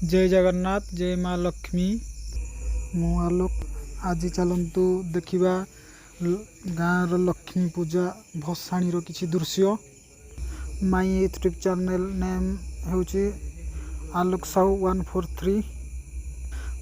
जय जगन्नाथ जय माँ लक्ष्मी मु आलोक। आज चलतु देखा गाँव लक्ष्मी पूजा भसाणी किसी दृश्य। माई यूट्यूब चैनल नेम होची आलोक साहू 143।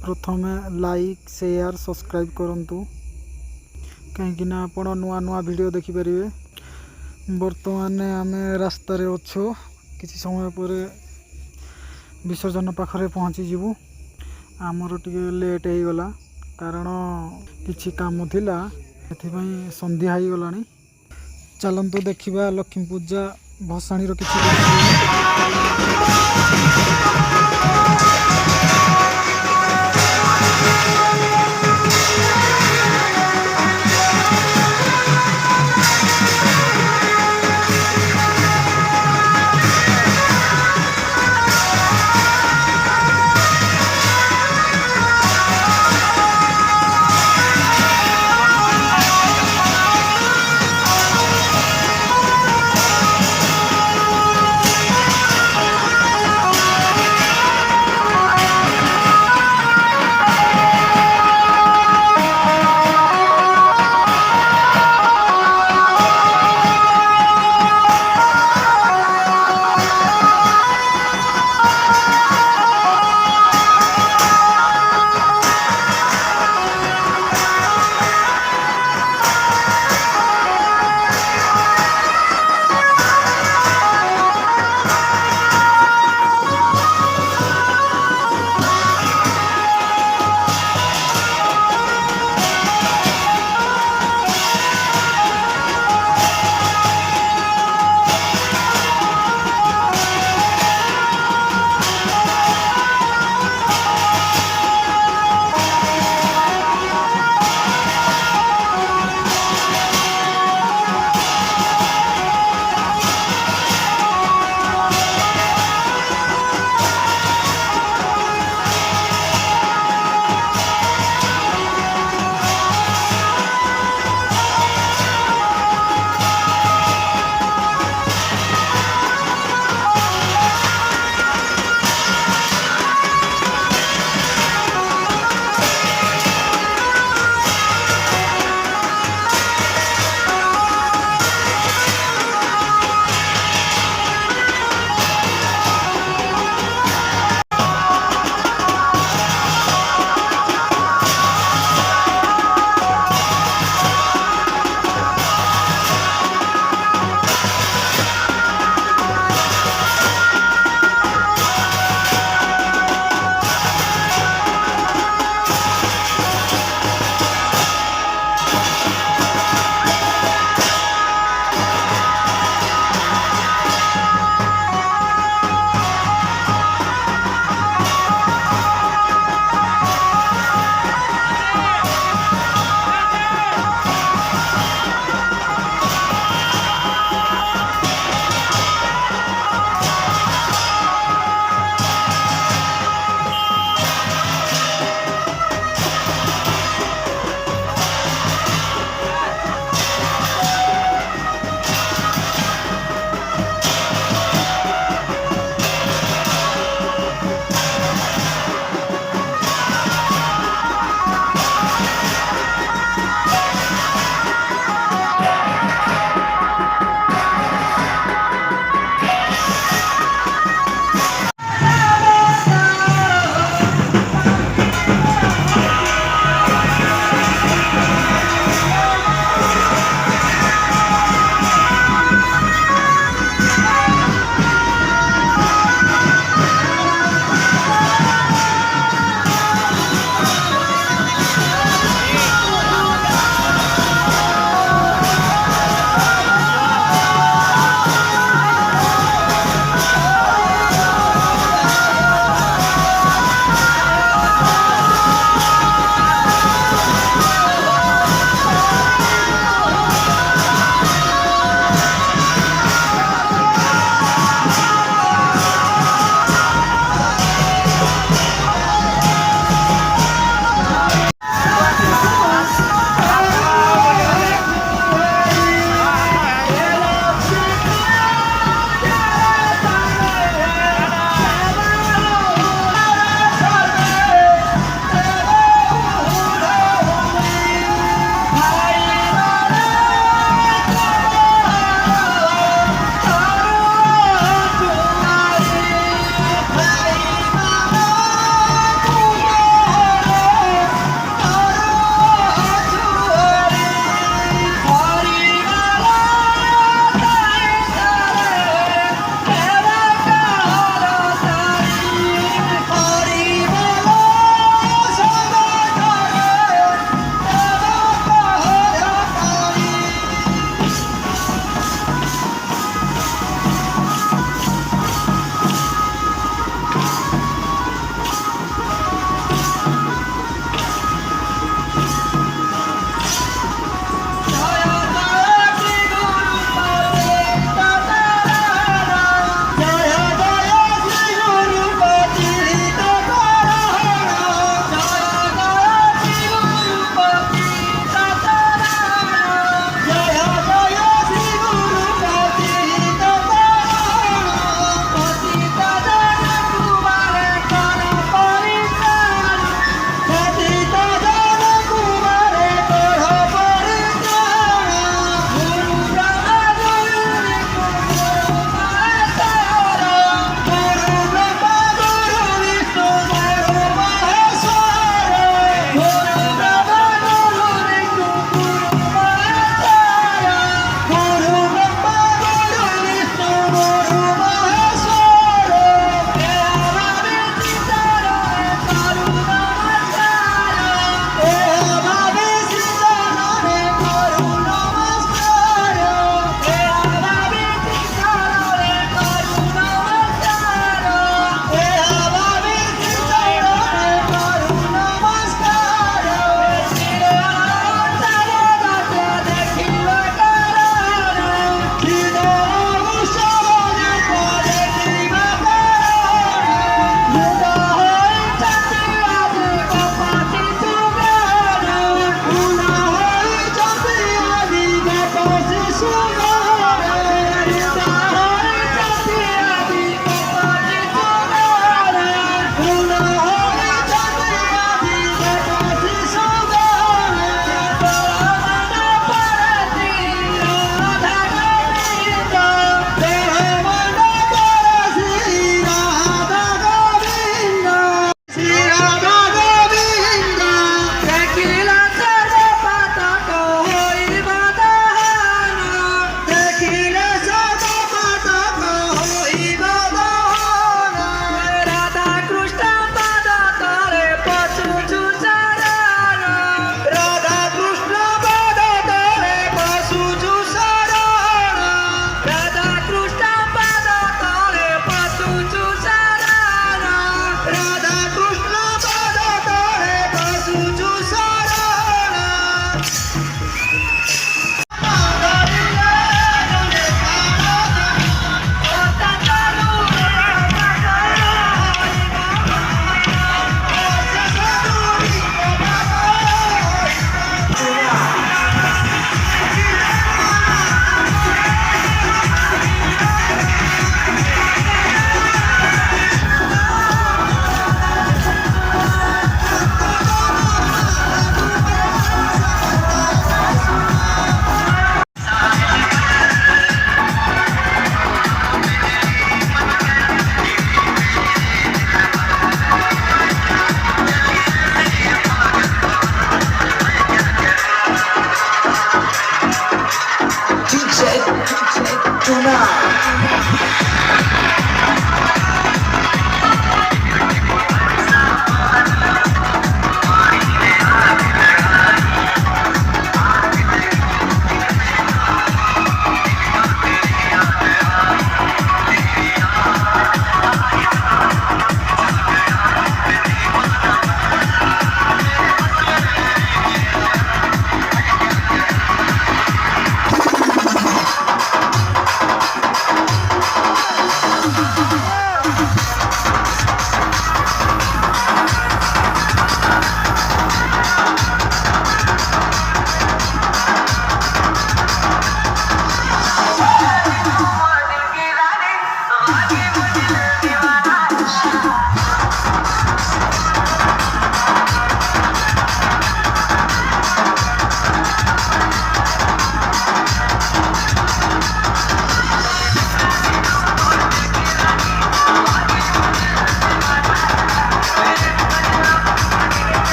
प्रथम लाइक शेयर सब्सक्राइब करंतु कहीं आपण नुआ नुआ वीडियो देखिपारे। बर्तमान आम रास्तार अच्छु किसी समय पर विसर्जन पाखरे पहुँची जीवु। आमर टिके लेट हो गला कारण किछि काम थिला सेथिपई संध्या हो गलानी। चलंतु देखिबा लक्ष्मी पूजा भसाणी रो किछि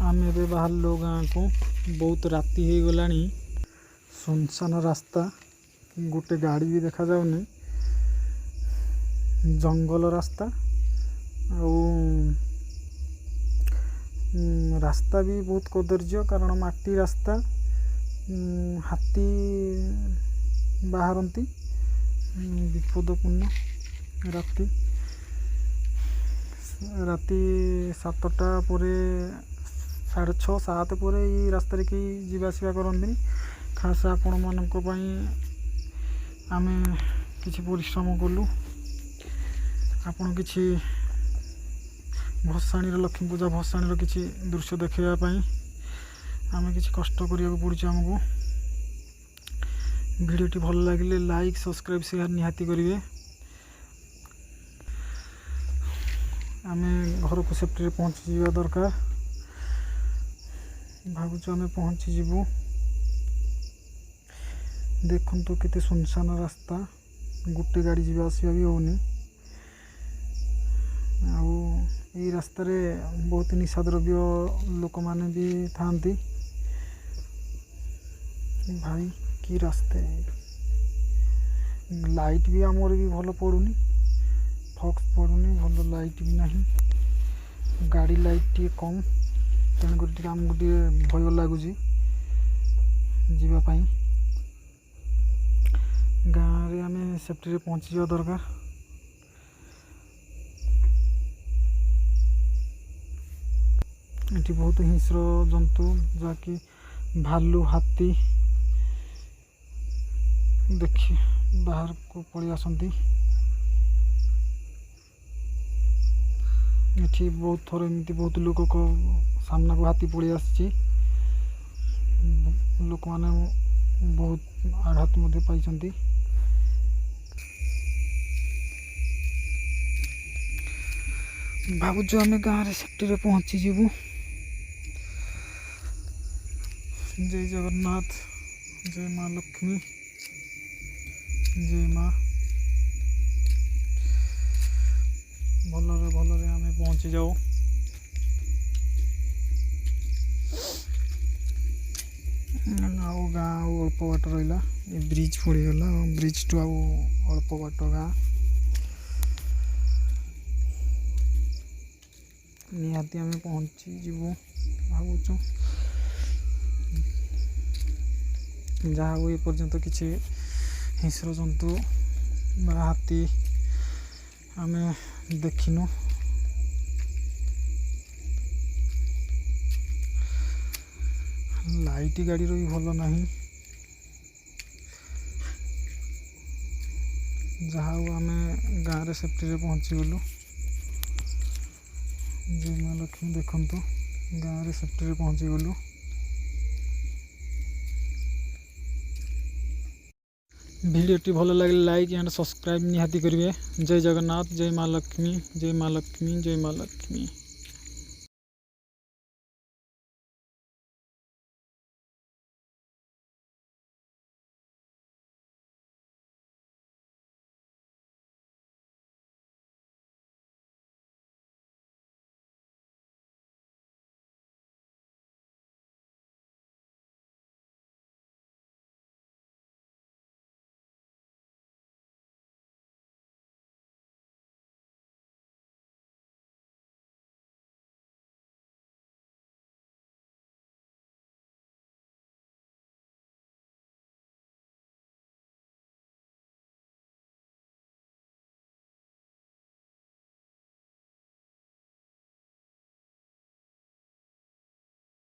ଆମେ ଏବେ ବାହାରିଲୁ ଗାଁକୁ। ବହୁତ ରାତି ହେଇଗଲାଣି। ସୁନସାନ ରାସ୍ତା, ଗୋଟେ ଗାଡ଼ି ବି ଦେଖାଯାଉନି। ଜଙ୍ଗଲ ରାସ୍ତା, ଆଉ ରାସ୍ତା ବି ବହୁତ କଦର୍ଯ୍ୟ, କାରଣ ମାଟି ରାସ୍ତା। ହାତୀ ବାହାରନ୍ତି, ବିପଦପୂର୍ଣ୍ଣ। ରାତି 7ଟା ପରେ, 6:30 7 ପରେ ଏଇ ରାସ୍ତାରେ କେହି ଯିବା ଆସିବା କରନ୍ତିନି। ଖାସ୍ ଆପଣମାନଙ୍କ ପାଇଁ ଆମେ କିଛି ପରିଶ୍ରମ କଲୁ। ଆପଣ କିଛି ଲକ୍ଷ୍ମୀ ପୂଜା ଭସାଣିର କିଛି ଦୃଶ୍ୟ ଦେଖାଇବା ପାଇଁ ଆମେ କିଛି କଷ୍ଟ କରିବାକୁ ପଡ଼ୁଛି ଆମକୁ। ଭିଡ଼ିଓଟି ଭଲ ଲାଗିଲେ ଲାଇକ୍, ସବସ୍କ୍ରାଇବ୍, ସେୟାର ନିହାତି କରିବେ। ଆମେ ଘରକୁ ସେଫ୍ଟିରେ ପହଞ୍ଚିଯିବା ଦରକାର। ଭାବୁଛୁ ଆମେ ପହଞ୍ଚିଯିବୁ। ଦେଖନ୍ତୁ କେତେ ସୁନସାନ ରାସ୍ତା, ଗୋଟେ ଗାଡ଼ି ଯିବା ଆସିବା ବି ହେଉନି। ଆଉ ଏଇ ରାସ୍ତାରେ ବହୁତ ନିଶାଦ୍ରବ୍ୟ ଲୋକମାନେ ବି ଥାଆନ୍ତି। ଭାଇ କି ରାସ୍ତା! ଲାଇଟ୍ ବି ଆମର ବି ଭଲ ପଡ଼ୁନି, ଫକ୍ସ ପଡ଼ୁନି, ଭଲ ଲାଇଟ୍ ବି ନାହିଁ। ଗାଡ଼ି ଲାଇଟ୍ ଟିକେ କମ୍, ତେଣୁକରି ଟିକେ ଆମକୁ ଟିକେ ଭୟ ଲାଗୁଛି ଯିବା ପାଇଁ। ଗାଁରେ ଆମେ ସେଫ୍ଟିରେ ପହଞ୍ଚିଯିବା ଦରକାର। ଏଠି ବହୁତ ହିଂସ୍ର ଜନ୍ତୁ, ଯାହାକି ଭାଲୁ, ହାତୀ ଦେଖି ବାହାରକୁ ପଳେଇ ଆସନ୍ତି। ଏଠି ବହୁତ ଥର ଏମିତି ବହୁତ ଲୋକଙ୍କ ସାମ୍ନାକୁ ହାତୀ ପଳେଇ ଆସିଛି। ଲୋକମାନେ ବହୁତ ଆଘାତ ମଧ୍ୟ ପାଇଛନ୍ତି। ଭାବୁଛୁ ଆମେ ଗାଁରେ ସେଫ୍ଟିରେ ପହଞ୍ଚିଯିବୁ। ଜୟ ଜଗନ୍ନାଥ, ଜୟ ମା ଲକ୍ଷ୍ମୀ, ଜୟ ମା। ଭଲରେ ଆମେ ପହଞ୍ଚି ଯାଉ। ଆଉ ଗାଁ ଆଉ ଅଳ୍ପ ବାଟ ରହିଲା। ଏ ବ୍ରିଜ୍ ପଡ଼ିଗଲା, ବ୍ରିଜ୍ଠୁ ଆଉ ଅଳ୍ପ ବାଟ ଗାଁ। ନିହାତି ଆମେ ପହଞ୍ଚିଯିବୁ ଭାବୁଛୁ। ଯାହା ହଉ ଏପର୍ଯ୍ୟନ୍ତ କିଛି ହିଂସ୍ର ଜନ୍ତୁ ବା ହାତୀ ଆମେ ଦେଖିନୁ। ଲାଇଟ୍ ଗାଡ଼ିର ବି ଭଲ ନାହିଁ। ଯାହା ହଉ ଆମେ ଗାଁରେ ସେଫ୍ଟିରେ ପହଞ୍ଚିଗଲୁ। ଜୟ ମା ଲକ୍ଷ୍ମୀ, ଦେଖନ୍ତୁ ଗାଁରେ ସେଫ୍ଟିରେ ପହଞ୍ଚିଗଲୁ। ଭିଡ଼ିଓଟି ଭଲ ଲାଗିଲେ ଲାଇକ୍ ଆଣ୍ଡ ସବସ୍କ୍ରାଇବ୍ ନିହାତି କରିବେ। ଜୟ ଜଗନ୍ନାଥ, ଜୟ ମା ଲକ୍ଷ୍ମୀ, ଜୟ ମା ଲକ୍ଷ୍ମୀ, ଜୟ ମା ଲକ୍ଷ୍ମୀ।